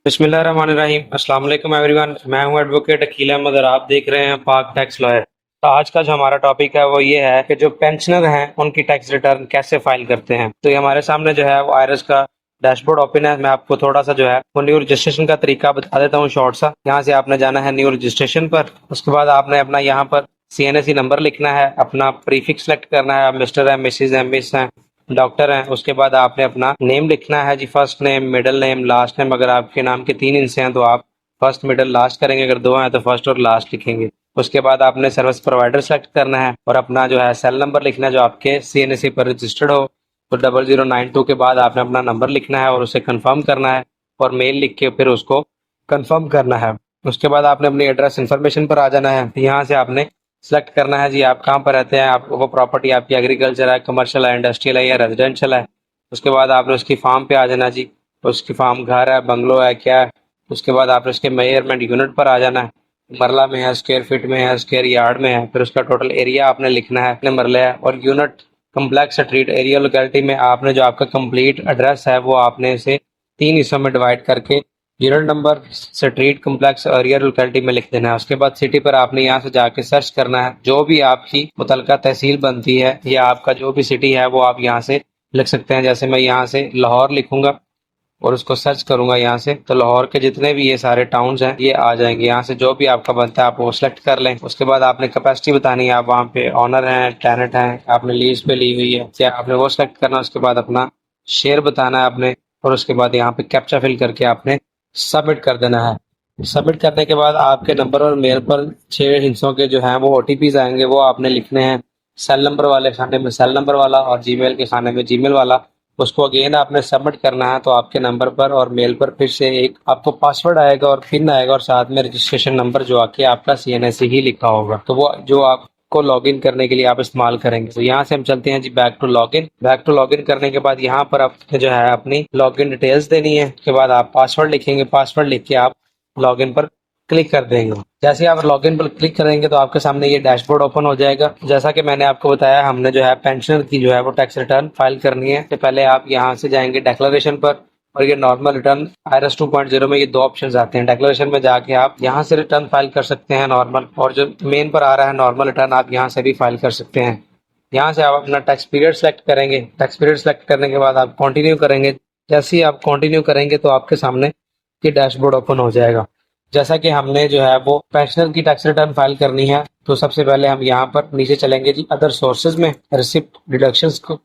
बिस्मिल्लाहिर्रहमानिर्रहीम। अस्सलाम वालेकुम एवरीवन। मैं हूं एडवोकेट अकील अहमद और आप देख रहे हैं पाक टैक्स लॉयर। तो आज का जो हमारा टॉपिक है वो ये है कि जो पेंशनर हैं उनकी टैक्स रिटर्न कैसे फाइल करते हैं। तो ये हमारे सामने जो है वो आयरस का डैशबोर्ड ओपन है। मैं आपको थोड़ा सा जो है वो न्यू रजिस्ट्रेशन का तरीका बता देता हूँ शॉर्ट सा। यहाँ से आपने जाना है न्यू रजिस्ट्रेशन पर। उसके बाद आपने अपना यहाँ पर CNSE नंबर लिखना है, अपना प्रीफिक्स सेलेक्ट करना है, मिस्टर है, मिसिज है, मिस है, डॉक्टर हैं। उसके बाद आपने अपना नेम लिखना है जी, first name, middle name, last name. अगर आपके नाम के 3 हिस्से हैं तो आप फर्स्ट मिडिल लास्ट करेंगे, अगर 2 हैं तो फर्स्ट और लास्ट लिखेंगे। उसके बाद आपने सर्विस प्रोवाइडर सेलेक्ट करना है और अपना जो है सेल नंबर लिखना है जो आपके CNSE पर रजिस्टर्ड हो। तो 0092 के बाद आपने अपना नंबर लिखना है और उसे कंफर्म करना है और मेल लिख के फिर उसको कंफर्म करना है। उसके बाद आपने अपनी एड्रेस इन्फॉर्मेशन पर आ जाना है। यहाँ से आपने सेलेक्ट करना है जी आप कहाँ पर रहते हैं, आप वो प्रॉपर्टी आपकी एग्रीकल्चर है, कमर्शियल है, इंडस्ट्रियल है या रेजिडेंशियल है। उसके बाद आपने उसकी फार्म पे आ जाना जी, उसकी फार्म घर है, बंगलो है, क्या है। उसके बाद आपने उसके मेजरमेंट यूनिट पर आ जाना है, मरला में है, स्क्वायर फीट में है, स्क्वायर यार्ड में है। फिर उसका टोटल एरिया आपने लिखना है, कितने मरले है, और unit complex street area locality में आपने जो आपका कंप्लीट एड्रेस है वो आपने इसे 3 हिस्सों में डिवाइड करके यूनिट नंबर, स्ट्रीट, कम्प्लेक्स और एरिया लोकेलिटी में लिख देना है। उसके बाद सिटी पर आपने यहाँ से जाके सर्च करना है, जो भी आपकी मुतलका तहसील बनती है या आपका जो भी सिटी है वो आप यहाँ से लिख सकते हैं। जैसे मैं यहाँ से लाहौर लिखूंगा और उसको सर्च करूंगा यहाँ से, तो लाहौर के जितने भी ये सारे टाउन्स हैं ये आ जाएंगे। यहाँ से जो भी आपका बनता है आप वो सिलेक्ट कर लें। उसके बाद आपने कैपेसिटी बतानी है, आप वहाँ पे ऑनर हैं, टेनेंट हैं, आपने लीज पे ली हुई है क्या, आपने वो सिलेक्ट करना है। उसके बाद अपना शेयर बताना है आपने और उसके बाद यहाँ पे कैप्चा फिल करके आपने सबमिट कर देना है। सबमिट करने के बाद आपके नंबर और मेल पर 6 हिस्सों के जो हैं वो OTPs आएंगे, वो आपने लिखने हैं। सेल नंबर वाले खाने में सेल नंबर वाला और जीमेल के खाने में जीमेल वाला। उसको अगेन आपने सबमिट करना है। तो आपके नंबर पर और मेल पर फिर से एक आपको पासवर्ड आएगा और पिन आएगा और साथ में रजिस्ट्रेशन नंबर जो आके आपका CNSE ही लिखा होगा, तो वो जो आपको लॉगिन करने के लिए आप इस्तेमाल करेंगे। तो यहाँ से हम चलते हैं जी back to login. Back to login करने के बाद यहाँ पर आपने जो है अपनी लॉगिन डिटेल्स देनी है। उसके बाद आप पासवर्ड लिखेंगे, पासवर्ड लिख के आप लॉगिन पर क्लिक कर देंगे। जैसे ही आप लॉगिन पर क्लिक करेंगे तो आपके सामने ये डैशबोर्ड ओपन हो जाएगा। जैसा कि मैंने आपको बताया, हमने जो है पेंशनर की जो है वो टैक्स रिटर्न फाइल करनी है। तो पहले आप यहाँ से जाएंगे डिक्लेरेशन पर और ये नॉर्मल रिटर्न IRS 2.0 में ये 2 ऑप्शंस आते हैं। डिक्लेरेशन में जाके आप यहाँ से रिटर्न फाइल कर सकते हैं नॉर्मल, और जो मेन पर आ रहा है नॉर्मल रिटर्न आप यहाँ से भी फाइल कर सकते हैं। यहाँ से आप अपना टैक्स पीरियड सेलेक्ट करेंगे। टैक्स पीरियड सेलेक्ट करने के बाद आप कंटिन्यू करेंगे। जैसे ही आप कंटिन्यू करेंगे तो आपके सामने ये डैशबोर्ड ओपन हो जाएगा। जैसा कि हमने जो है वो पेंशनर की टैक्स रिटर्न फाइल करनी है, तो सबसे पहले हम यहाँ पर नीचे चलेंगे जी अदर सोर्सेज में, रिसिप्ट डिडक्शंस को।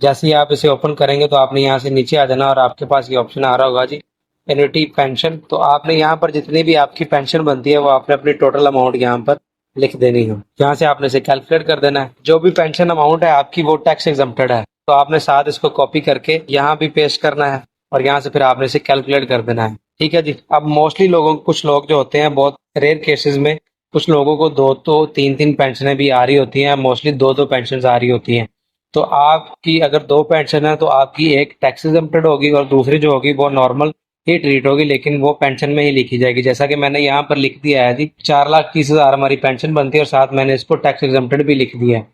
जैसे ही आप इसे ओपन करेंगे तो आपने यहाँ से नीचे आ जाना और आपके पास ये ऑप्शन आ रहा होगा जी एन्युटी पेंशन। तो आपने यहाँ पर जितनी भी आपकी पेंशन बनती है वो आपने अपनी टोटल अमाउंट यहाँ पर लिख देनी है। यहाँ से आपने इसे कैलकुलेट कर देना है। जो भी पेंशन अमाउंट है आपकी वो टैक्स एग्जम्प्टेड है, तो आपने साथ इसको कॉपी करके यहाँ भी पेस्ट करना है और यहाँ से फिर आपने इसे कैलकुलेट कर देना है। ठीक है जी। अब मोस्टली लोगों, कुछ लोग जो होते हैं, बहुत रेयर केसेस में कुछ लोगों को 2 तो 3 पेंशनें भी आ रही होती हैं, मोस्टली 2 पेंशन आ रही होती हैं। तो आपकी अगर 2 पेंशन है तो आपकी एक टैक्स एग्जम्प्टेड होगी और दूसरी जो होगी वो नॉर्मल ही ट्रीट होगी, लेकिन वो पेंशन में ही लिखी जाएगी। जैसा कि मैंने यहाँ पर लिख दिया है जी 4,30,000 हमारी पेंशन बनती है और साथ मैंने इसको टैक्स एग्जम्प्टेड भी लिख दिया है।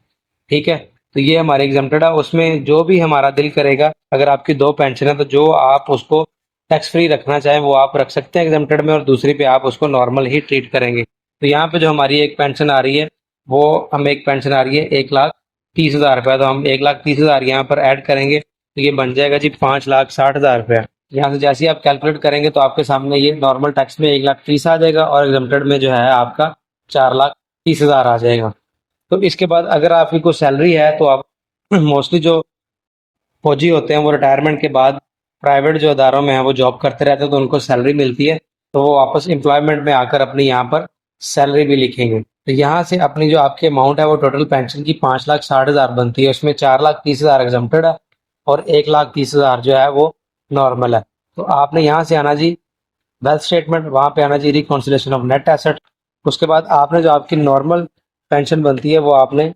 ठीक है, तो ये हमारे एग्जम्प्टेड है। उसमें जो भी हमारा दिल करेगा, अगर आपकी 2 पेंशन है तो जो आप उसको टैक्स फ्री रखना चाहें वो आप रख सकते हैं एग्जम्प्टेड में, और दूसरी पे आप उसको नॉर्मल ही ट्रीट करेंगे। तो यहाँ पे जो हमारी एक पेंशन आ रही है वो हम एक पेंशन आ रही है 1,30,000 रुपया, तो हम 1,30,000 यहाँ पर ऐड करेंगे तो ये बन जाएगा जी 5,60,000 रुपया। यहाँ से जैसे ही आप कैलकुलेट करेंगे तो आपके सामने ये नॉर्मल टैक्स में 1,30,000 आ जाएगा और एग्जम्प्टेड में जो है आपका 4,30,000 आ जाएगा। तो इसके बाद अगर आपकी कोई सैलरी है तो आप मोस्टली जो फौजी होते हैं वो रिटायरमेंट के बाद प्राइवेट जो अदारों में है वो जॉब करते रहते हैं, तो उनको सैलरी मिलती है, तो वो वापस एम्प्लॉयमेंट में आकर अपनी यहाँ पर सैलरी भी लिखेंगे। तो यहाँ से अपनी जो आपकी अमाउंट है वो टोटल पेंशन की 5,60,000 बनती है, उसमें 4,30,000 एग्जम्प्टेड है और 1,30,000 जो है वो नॉर्मल है। तो आपने यहाँ से आना जी वेल्थ स्टेटमेंट, वहाँ पे आना जी रिकॉन्सिलेशन ऑफ नेट एसेट। उसके बाद आपने जो आपकी नॉर्मल पेंशन बनती है वो आपने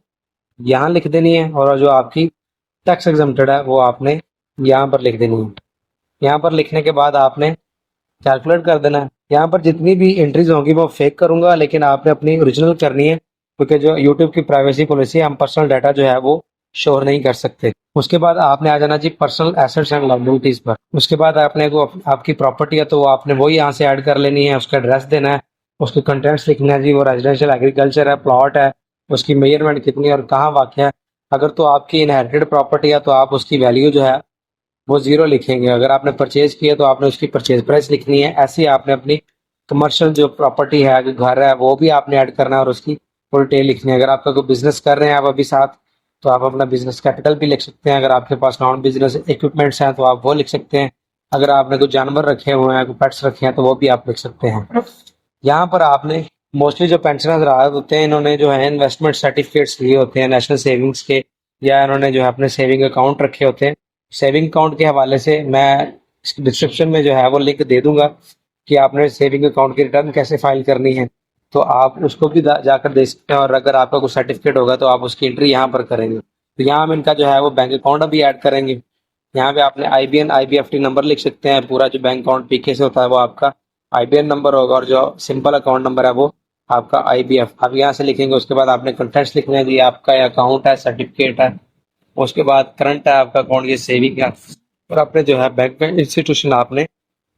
यहाँ लिख देनी है और जो आपकी टैक्स एग्जम्प्टेड है वो आपने यहाँ पर लिख देनी है। यहाँ पर लिखने के बाद आपने कैलकुलेट कर देना है। यहाँ पर जितनी भी एंट्रीज होंगी वो फेक करूंगा, लेकिन आपने अपनी ओरिजिनल करनी है, क्योंकि जो यूट्यूब की प्राइवेसी पॉलिसी है, हम पर्सनल डाटा जो है वो शोर नहीं कर सकते। उसके बाद आपने आ जाना जी पर्सनल एसेट्स एंड लायबिलिटीज पर। उसके बाद आपने को आपकी प्रॉपर्टी है तो आपने वो यहाँ से ऐड कर लेनी है, उसका एड्रेस देना है, उसके कंटेंट्स लिखना है जी, वो रेजिडेंशियल एग्रीकल्चर है, प्लॉट है, उसकी मेजरमेंट कितनी है और कहाँ वाक़ है। अगर तो आपकी इनहेरिटेड प्रॉपर्टी है तो आप उसकी वैल्यू जो है वो जीरो लिखेंगे। अगर आपने परचेज किया तो आपने उसकी परचेज प्राइस लिखनी है। ऐसे ही आपने अपनी कमर्शियल जो प्रॉपर्टी है, जो घर है, वो भी आपने ऐड करना है और उसकी फुल डिटेल लिखनी है। अगर आपका कोई बिजनेस कर रहे हैं आप अभी साथ, तो आप अपना बिजनेस कैपिटल भी लिख सकते हैं। अगर आपके पास नॉन बिजनेस इक्विपमेंट्स हैं तो आप वो लिख सकते हैं। अगर आपने कुछ जानवर रखे हुए हैं, कोई पेट्स रखे हैं, तो वो भी आप लिख सकते हैं। यहाँ पर आपने मोस्टली जो पेंशनर्स रहा होते हैं, इन्होंने जो है इन्वेस्टमेंट सर्टिफिकेट्स लिए होते हैं नेशनल सेविंग्स के, या इन्होंने जो है अपने सेविंग अकाउंट रखे होते हैं। सेविंग अकाउंट के हवाले से मैं डिस्क्रिप्शन में जो है वो लिंक दे दूंगा कि आपने सेविंग अकाउंट की रिटर्न कैसे फाइल करनी है, तो आप उसको भी जाकर देख सकते हैं। और अगर आपका कोई सर्टिफिकेट होगा तो आप उसकी एंट्री यहाँ पर करेंगे। तो यहाँ हम इनका जो है वो बैंक अकाउंट अभी ऐड करेंगे। यहाँ पे आपने IBN IBFT नंबर लिख सकते हैं। पूरा जो बैंक अकाउंट पीके से होता है वो आपका IBN नंबर होगा, और जो सिंपल अकाउंट नंबर है वो आपका IBF। आप यहाँ से लिखेंगे। उसके बाद आपने कंटेंट्स लिखने हैं जी, आपका अकाउंट है, सर्टिफिकेट है, उसके बाद करंट है आपका अकाउंट, ये सेविंग है, और अपने जो है बैंक में इंस्टीट्यूशन आपने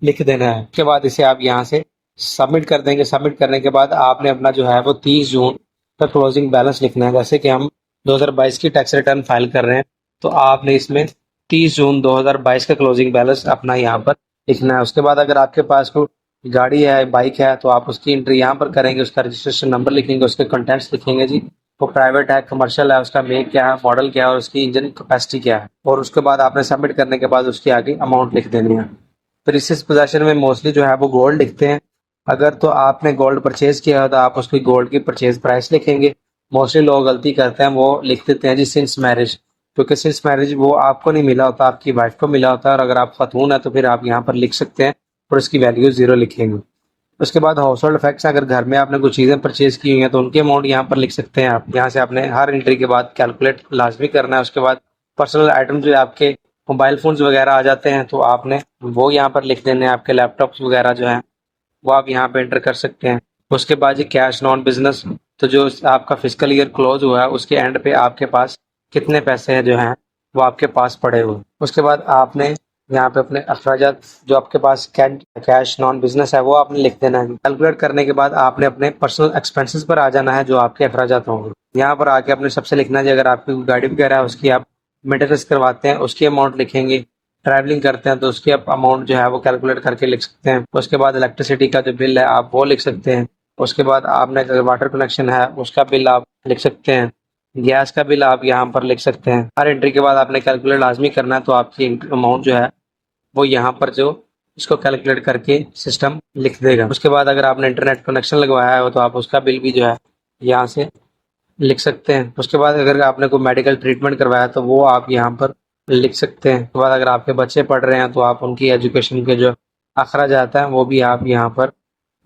लिख देना है। उसके बाद इसे आप यहाँ से सबमिट कर देंगे। सबमिट करने के बाद आपने अपना जो है वो 30 जून का क्लोजिंग बैलेंस लिखना है। जैसे कि हम 2022 की टैक्स रिटर्न फाइल कर रहे हैं, तो आपने इसमें 30 जून 2022 का क्लोजिंग बैलेंस अपना यहाँ पर लिखना है। उसके बाद अगर आपके पास कोई गाड़ी है, बाइक है, तो आप उसकी एंट्री यहाँ पर करेंगे, उसका रजिस्ट्रेशन नंबर लिखेंगे, उसके कंटेंट्स लिखेंगे जी, वो प्राइवेट है, कमर्शियल है, उसका मेक क्या है, मॉडल क्या है, और उसकी इंजन कैपेसिटी क्या है। और उसके बाद आपने सबमिट करने के बाद उसकी आगे अमाउंट लिख देनी है। फिर इस पोजेशन में मोस्टली जो है वो गोल्ड लिखते हैं। अगर तो आपने गोल्ड परचेज किया हो तो आप उसकी गोल्ड की परचेज प्राइस लिखेंगे। मोस्टली लोग गलती करते हैं, वो लिख देते हैं जी सिंस मैरिज, क्योंकि सिंस मैरिज वो आपको नहीं मिला होता, आपकी वाइफ को मिला होता है। और अगर आप खातून है तो फिर आप यहाँ पर लिख सकते हैं और उसकी वैल्यू जीरो लिखेंगे। उसके बाद हाउस होल्ड इफेक्ट्स, अगर घर में आपने कुछ चीज़ें परचेज की हुई हैं तो उनकी अमाउंट यहाँ पर लिख सकते हैं आप। यहाँ से आपने हर एंट्री के बाद कैलकुलेट लाजमी करना है। उसके बाद पर्सनल आइटम जो आपके मोबाइल फोन्स वगैरह आ जाते हैं तो आपने वो यहाँ पर लिख देने हैं। आपके लैपटॉप्स वगैरह जो हैं वो आप यहाँ पे एंटर कर सकते हैं। उसके बाद ये कैश नॉन बिजनेस, तो जो आपका फिजिकल ईयर क्लोज हुआ है उसके एंड पे आपके पास कितने पैसे हैं जो हैं वो आपके पास पड़े हुए। उसके बाद आपने यहाँ पे अपने अखराजात जो आपके पास कैश नॉन बिजनेस है वो आपने लिख देना है। कैलकुलेट करने के बाद आपने अपने पर्सनल एक्सपेंसेस पर आ जाना है जो आपके अखराजात होंगे। यहाँ पर आके अपने सबसे लिखना है जी, अगर आपकी गाड़ी वगैरह है उसकी आप मेंटेनेंस करवाते हैं उसकी अमाउंट लिखेंगे। ट्रैवलिंग करते हैं तो उसकी आप अमाउंट जो है वो कैलकुलेट करके लिख सकते हैं। उसके बाद इलेक्ट्रिसिटी का जो बिल है आप वो लिख सकते हैं। उसके बाद आपने अगर वाटर कनेक्शन है उसका बिल आप लिख सकते हैं। गैस का बिल आप यहाँ पर लिख सकते हैं। हर एंट्री के बाद आपने कैलकुलेट लाजमी करना है, तो आपकी अमाउंट जो है वो यहाँ पर जो इसको कैलकुलेट करके सिस्टम लिख देगा। उसके बाद अगर आपने इंटरनेट कनेक्शन लगवाया है तो आप उसका बिल भी जो है यहाँ से लिख सकते हैं। उसके बाद अगर आपने कोई मेडिकल ट्रीटमेंट करवाया तो वो आप यहाँ पर लिख सकते हैं। उसके बाद अगर आपके बच्चे पढ़ रहे हैं तो आप उनकी एजुकेशन के जो अखराज आता है वो भी आप यहाँ पर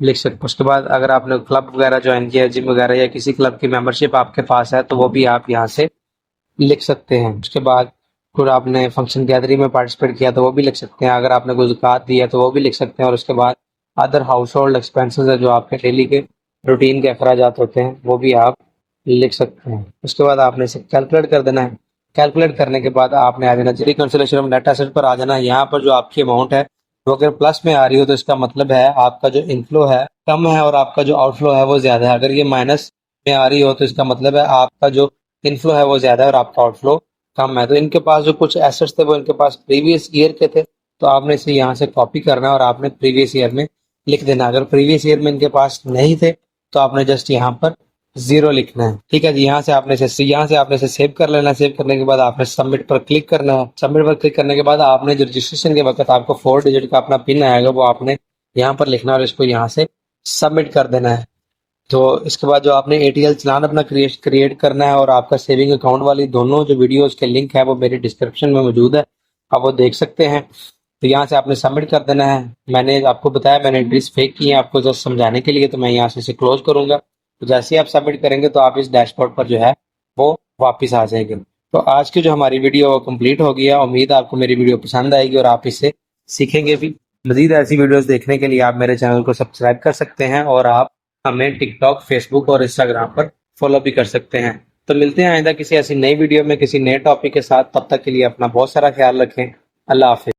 लिख सकते हैं। उसके बाद अगर आपने क्लब वगैरह ज्वाइन किया, जिम वगैरह या किसी क्लब की मेंबरशिप आपके पास है तो वो भी आप यहाँ से लिख सकते हैं। उसके बाद फिर आपने फंक्शन गैदरिंग में पार्टिसिपेट किया तो वो भी लिख सकते हैं। अगर आपने कोई ज़कात दी है तो वो भी लिख सकते हैं। और उसके बाद अदर हाउस होल्ड एक्सपेंसेस है जो आपके डेली के रूटीन के अखराजात होते हैं वो भी आप लिख सकते हैं। उसके बाद आपने इसे कैलकुलेट कर देना है। कैलकुलेट करने के बाद आपने आ जाना रिकंसिलिएशन ऑफ नेट एसेट पर आ जाना है। यहाँ पर जो आपकी अमाउंट है वो अगर प्लस में आ रही हो तो इसका मतलब है आपका जो इनफ्लो है कम है और आपका जो आउटफ्लो है वो ज्यादा है। अगर ये माइनस में आ रही हो तो इसका मतलब है आपका जो इनफ्लो है वो ज्यादा है और आपका आउटफ्लो कम है। तो इनके पास जो कुछ एसेट्स थे वो इनके पास प्रीवियस ईयर के थे, तो आपने इसे यहाँ से कॉपी करना है और आपने प्रीवियस ईयर में लिख देना। अगर प्रीवियस ईयर में इनके पास नहीं थे तो आपने जस्ट यहाँ पर जीरो लिखना है। ठीक है जी। यहाँ से आपने इसे सेव कर लेना है। सेव करने के बाद आपने सबमिट पर क्लिक करना है। सबमिट पर क्लिक करने के बाद आपने जो रजिस्ट्रेशन के वक्त आपको 4 डिजिट का अपना पिन आएगा वो आपने यहाँ पर लिखना है और इसको यहाँ से सबमिट कर देना है। तो इसके बाद जो आपने ATL चलान अपना क्रिएट करना है और आपका सेविंग अकाउंट वाली दोनों जो वीडियोस के लिंक है वो मेरी डिस्क्रिप्शन में मौजूद है, आप वो देख सकते हैं। तो यहाँ से आपने सबमिट कर देना है। मैंने आपको बताया मैंने एंट्रीज फेक की हैं आपको जस्ट समझाने के लिए, तो मैं यहाँ से इसे क्लोज करूंगा। तो जैसे ही आप सबमिट करेंगे तो आप इस डैशबोर्ड पर जो है वो वापस आ जाएंगे। तो आज की जो हमारी वीडियो वो कंप्लीट हो गई है। उम्मीद है आपको मेरी वीडियो पसंद आएगी और आप इससे सीखेंगे भी। मजीद ऐसी वीडियोस देखने के लिए आप मेरे चैनल को सब्सक्राइब कर सकते हैं और आप हमें टिकटॉक, फेसबुक और इंस्टाग्राम पर फॉलो भी कर सकते हैं। तो मिलते हैं आइंदा किसी ऐसी नई वीडियो में किसी नए टॉपिक के साथ। तब तक के लिए अपना बहुत सारा ख्याल रखें। अल्लाह हाफिज।